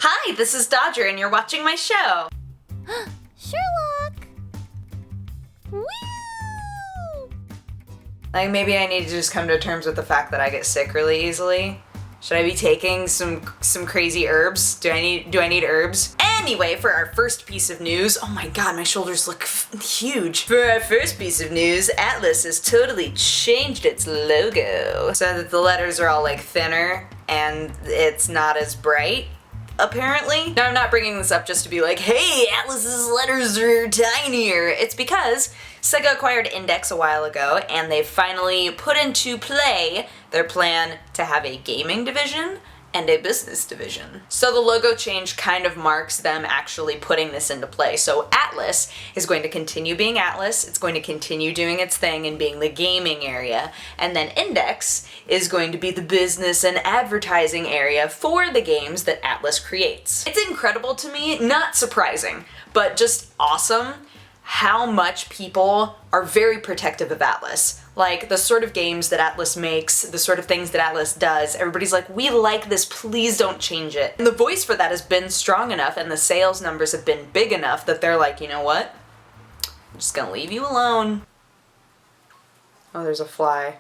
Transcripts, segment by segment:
Hi, this is Dodger and you're watching my show. Sherlock! Woo! Like, maybe I need to just come to terms with the fact that I get sick really easily. Should I be taking some crazy herbs? Do I need herbs? Anyway, for our first piece of news, oh my god, my shoulders look huge. For our first piece of news, Atlus has totally changed its logo so that the letters are all like thinner and it's not as bright. Apparently. Now I'm not bringing this up just to be like, hey, Atlus's letters are tinier. It's because Sega acquired Index a while ago and they've finally put into play their plan to have a gaming division and a business division. So the logo change kind of marks them actually putting this into play. So Atlus is going to continue being Atlus, it's going to continue doing its thing and being the gaming area, and then Index is going to be the business and advertising area for the games that Atlus creates. It's incredible to me, not surprising, but just awesome how much people are very protective of Atlus. Like, the sort of games that Atlus makes, the sort of things that Atlus does, everybody's like, we like this, please don't change it. And the voice for that has been strong enough and the sales numbers have been big enough that they're like, you know what? I'm just gonna leave you alone. Oh, there's a fly.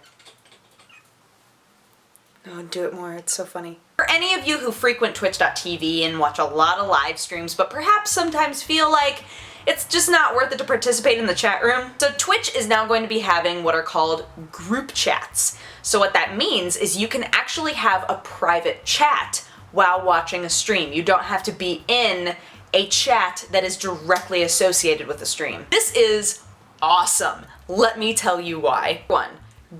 No, do it more, it's so funny. For any of you who frequent twitch.tv and watch a lot of live streams, but perhaps sometimes feel like it's just not worth it to participate in the chat room. So Twitch is now going to be having what are called group chats. So what that means is you can actually have a private chat while watching a stream. You don't have to be in a chat that is directly associated with the stream. This is awesome. Let me tell you why. One,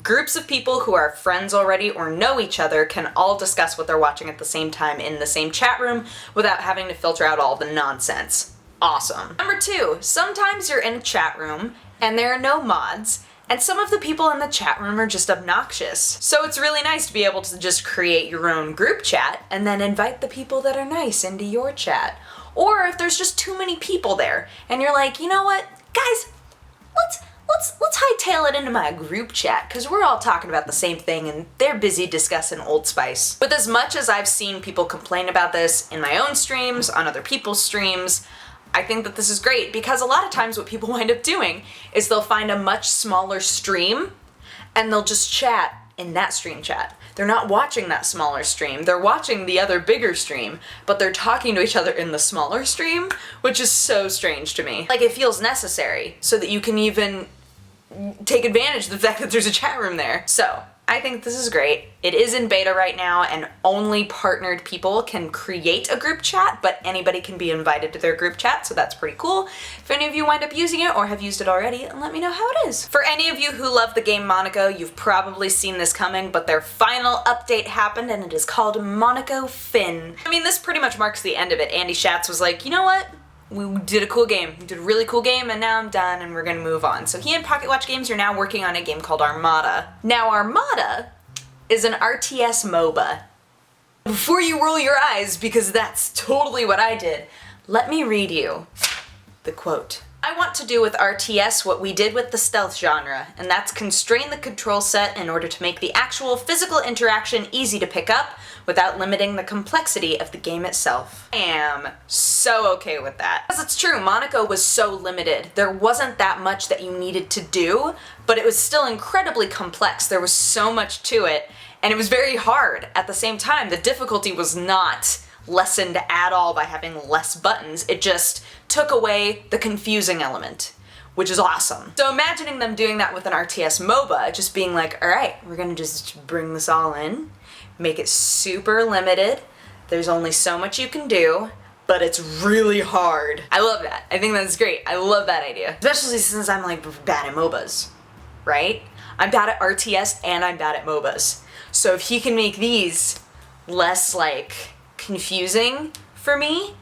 groups of people who are friends already or know each other can all discuss what they're watching at the same time in the same chat room without having to filter out all the nonsense. Awesome. Number two, sometimes you're in a chat room and there are no mods, and some of the people in the chat room are just obnoxious. So it's really nice to be able to just create your own group chat and then invite the people that are nice into your chat. Or if there's just too many people there and you're like, you know what, guys, let's hightail it into my group chat because we're all talking about the same thing and they're busy discussing Old Spice. But as much as I've seen people complain about this in my own streams, on other people's streams, I think that this is great because a lot of times what people wind up doing is they'll find a much smaller stream and they'll just chat in that stream chat. They're not watching that smaller stream, they're watching the other bigger stream, but they're talking to each other in the smaller stream, which is so strange to me. Like, it feels necessary so that you can even take advantage of the fact that there's a chat room there. So, I think this is great. It is in beta right now and only partnered people can create a group chat, but anybody can be invited to their group chat, so that's pretty cool. If any of you wind up using it or have used it already, let me know how it is. For any of you who love the game Monaco, you've probably seen this coming, but their final update happened and it is called Monaco Fin. I mean, this pretty much marks the end of it. Andy Schatz was like, you know what? We did a cool game. We did a really cool game and now I'm done and we're gonna move on. So he and Pocket Watch Games are now working on a game called Armada. Now Armada is an RTS MOBA. Before you roll your eyes, because that's totally what I did, let me read you the quote. I want to do with RTS what we did with the stealth genre, and that's constrain the control set in order to make the actual physical interaction easy to pick up without limiting the complexity of the game itself. I am so okay with that. Because it's true, Monaco was so limited. There wasn't that much that you needed to do, but it was still incredibly complex. There was so much to it, and it was very hard at the same time. The difficulty was not lessened at all by having less buttons. It just took away the confusing element, which is awesome. So imagining them doing that with an RTS MOBA, just being like, all right, we're gonna just bring this all in, make it super limited, there's only so much you can do, but it's really hard. I love that. I think that's great. I love that idea. Especially since I'm like bad at MOBAs, right? I'm bad at RTS and I'm bad at MOBAs. So if he can make these less like confusing for me,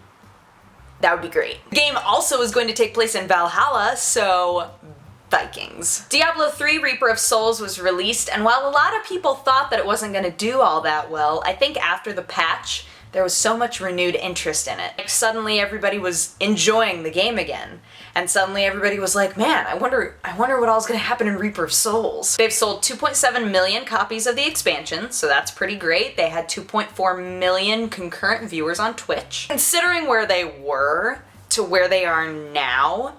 that would be great. The game also is going to take place in Valhalla, so Vikings. Diablo 3 Reaper of Souls was released, and while a lot of people thought that it wasn't going to do all that well, I think after the patch there was so much renewed interest in it. Like suddenly everybody was enjoying the game again. And suddenly everybody was like, man, I wonder what all's gonna happen in Reaper of Souls. They've sold 2.7 million copies of the expansion, so that's pretty great. They had 2.4 million concurrent viewers on Twitch. Considering where they were to where they are now,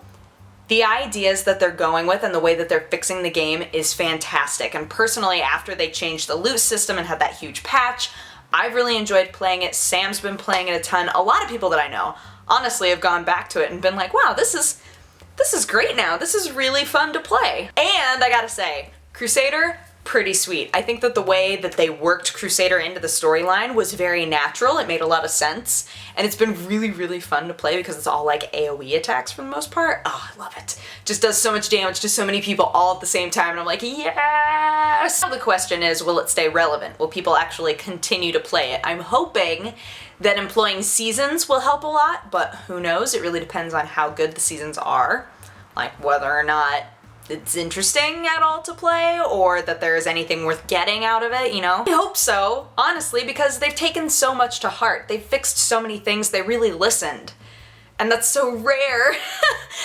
the ideas that they're going with and the way that they're fixing the game is fantastic. And personally, after they changed the loot system and had that huge patch, I've really enjoyed playing it. Sam's been playing it a ton. A lot of people that I know, honestly, have gone back to it and been like, wow, this is great now. This is really fun to play. And I gotta say, Crusader, pretty sweet. I think that the way that they worked Crusader into the storyline was very natural. It made a lot of sense. And it's been really, really fun to play because it's all like AoE attacks for the most part. Oh, I love it. Just does so much damage to so many people all at the same time. And I'm like, yes! So the question is, will it stay relevant? Will people actually continue to play it? I'm hoping that employing seasons will help a lot, but who knows? It really depends on how good the seasons are. Like whether or not it's interesting at all to play, or that there is anything worth getting out of it, you know? I hope so, honestly, because they've taken so much to heart. They've fixed so many things, they really listened. And that's so rare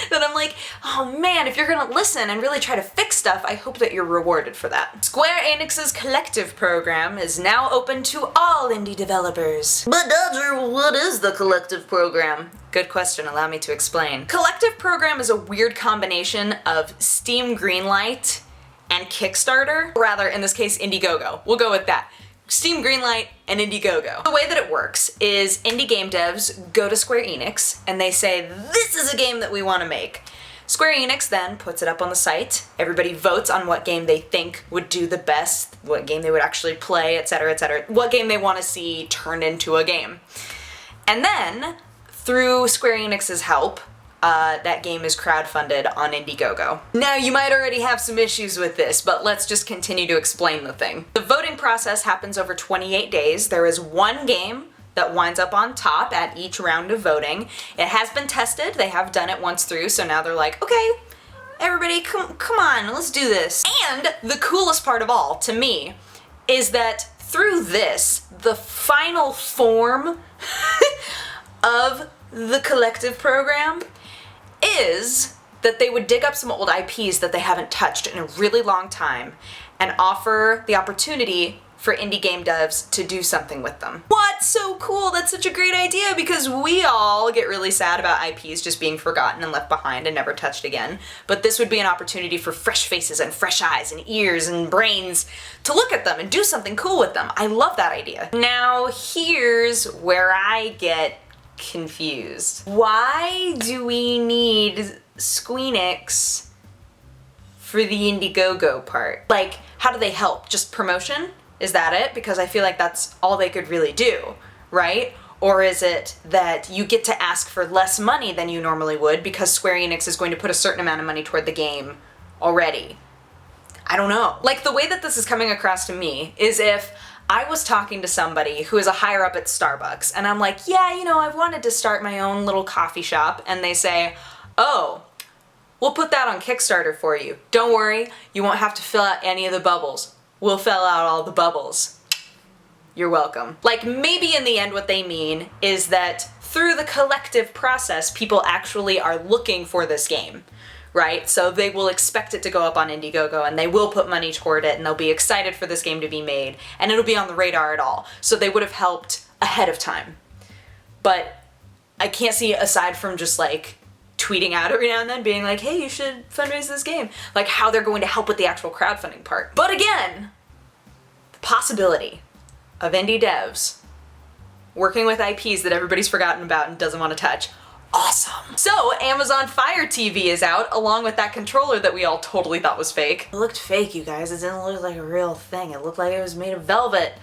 that I'm like, oh man, if you're gonna listen and really try to fix stuff, I hope that you're rewarded for that. Square Enix's Collective program is now open to all indie developers. But Dodger, what is the Collective program? Good question, allow me to explain. Collective program is a weird combination of Steam Greenlight and Kickstarter. Or rather, in this case, Indiegogo. We'll go with that. Steam Greenlight and Indiegogo. The way that it works is indie game devs go to Square Enix and they say, this is a game that we want to make. Square Enix then puts it up on the site. Everybody votes on what game they think would do the best, what game they would actually play, etc., etc., what game they want to see turned into a game. And then, through Square Enix's help, that game is crowdfunded on Indiegogo. Now, you might already have some issues with this, but let's just continue to explain the thing. The voting process happens over 28 days. There is one game that winds up on top at each round of voting. It has been tested. They have done it once through, so now they're like, okay, everybody, come on, let's do this. And the coolest part of all, to me, is that through this, the final form of the Collective program is that they would dig up some old IPs that they haven't touched in a really long time and offer the opportunity for indie game devs to do something with them. What? So cool! That's such a great idea because we all get really sad about IPs just being forgotten and left behind and never touched again. But this would be an opportunity for fresh faces and fresh eyes and ears and brains to look at them and do something cool with them. I love that idea. Now here's where I get confused. Why do we need Squeenix for the Indiegogo part? Like, how do they help? Just promotion? Is that it? Because I feel like that's all they could really do, right? Or is it that you get to ask for less money than you normally would because Square Enix is going to put a certain amount of money toward the game already? I don't know. Like, the way that this is coming across to me is if I was talking to somebody who is a higher up at Starbucks, and I'm like, yeah, you know, I've wanted to start my own little coffee shop, and they say, oh, we'll put that on Kickstarter for you. Don't worry, you won't have to fill out any of the bubbles. We'll fill out all the bubbles. You're welcome. Like, maybe in the end what they mean is that through the Collective process, people actually are looking for this game, right? So they will expect it to go up on Indiegogo and they will put money toward it and they'll be excited for this game to be made and it'll be on the radar at all. So they would have helped ahead of time. But I can't see, aside from just like tweeting out every now and then being like, hey, you should fundraise this game, like how they're going to help with the actual crowdfunding part. But again, the possibility of indie devs working with IPs that everybody's forgotten about and doesn't want to touch. Awesome. So Amazon Fire TV is out along with that controller that we all totally thought was fake. It looked fake, you guys. It didn't look like a real thing. It looked like it was made of velvet.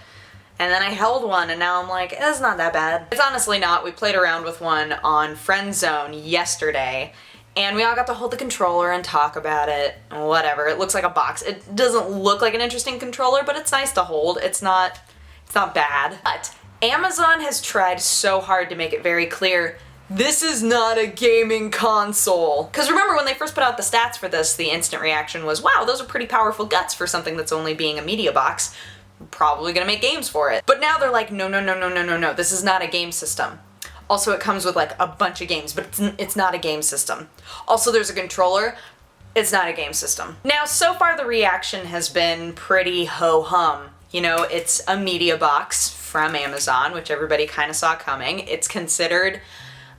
And then I held one and now I'm like, it's not that bad. It's honestly not. We played around with one on Friend Zone yesterday and we all got to hold the controller and talk about it. Whatever. It looks like a box. It doesn't look like an interesting controller, but it's nice to hold. It's not bad. But Amazon has tried so hard to make it very clear this is not a gaming console. Because remember when they first put out the stats for this, the instant reaction was, wow, those are pretty powerful guts for something that's only being a media box. probably gonna make games for it. But now they're like, no, no, no, no, no, no, no, this is not a game system. Also, it comes with like a bunch of games, but it's not a game system. Also, there's a controller. It's not a game system. Now, so far the reaction has been pretty ho-hum. You know, it's a media box from Amazon, which everybody kind of saw coming. It's considered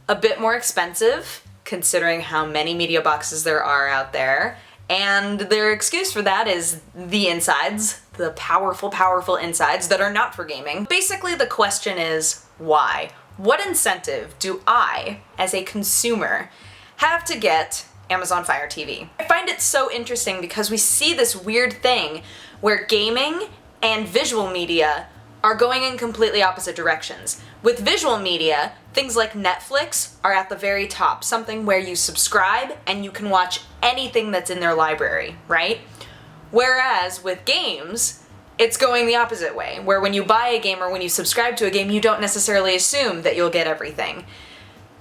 a bit more expensive, considering how many media boxes there are out there. And their excuse for that is the insides, the powerful, powerful insides that are not for gaming. Basically, the question is, why? What incentive do I, as a consumer, have to get Amazon Fire TV? I find it so interesting because we see this weird thing where gaming and visual media are going in completely opposite directions. With visual media, things like Netflix are at the very top, something where you subscribe and you can watch anything that's in their library, right? Whereas with games, it's going the opposite way, where when you buy a game or when you subscribe to a game, you don't necessarily assume that you'll get everything.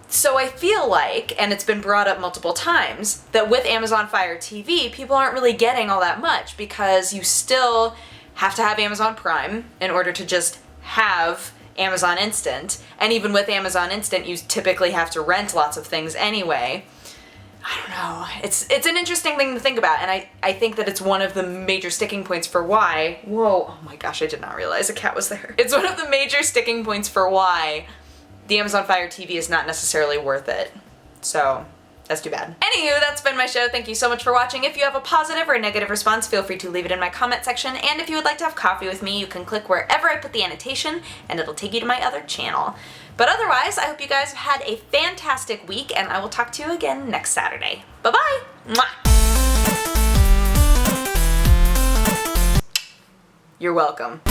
So I feel like, and it's been brought up multiple times, that with Amazon Fire TV, people aren't really getting all that much because you still have to have Amazon Prime in order to just have Amazon Instant. And even with Amazon Instant, you typically have to rent lots of things anyway. I don't know. It's an interesting thing to think about, and I think that it's one of the major sticking points for why... Whoa, oh my gosh, I did not realize a cat was there. It's one of the major sticking points for why the Amazon Fire TV is not necessarily worth it. So, that's too bad. Anywho, that's been my show. Thank you so much for watching. If you have a positive or a negative response, feel free to leave it in my comment section. And if you would like to have coffee with me, you can click wherever I put the annotation, and it'll take you to my other channel. But otherwise, I hope you guys have had a fantastic week, and I will talk to you again next Saturday. Bye-bye! Mwah! You're welcome.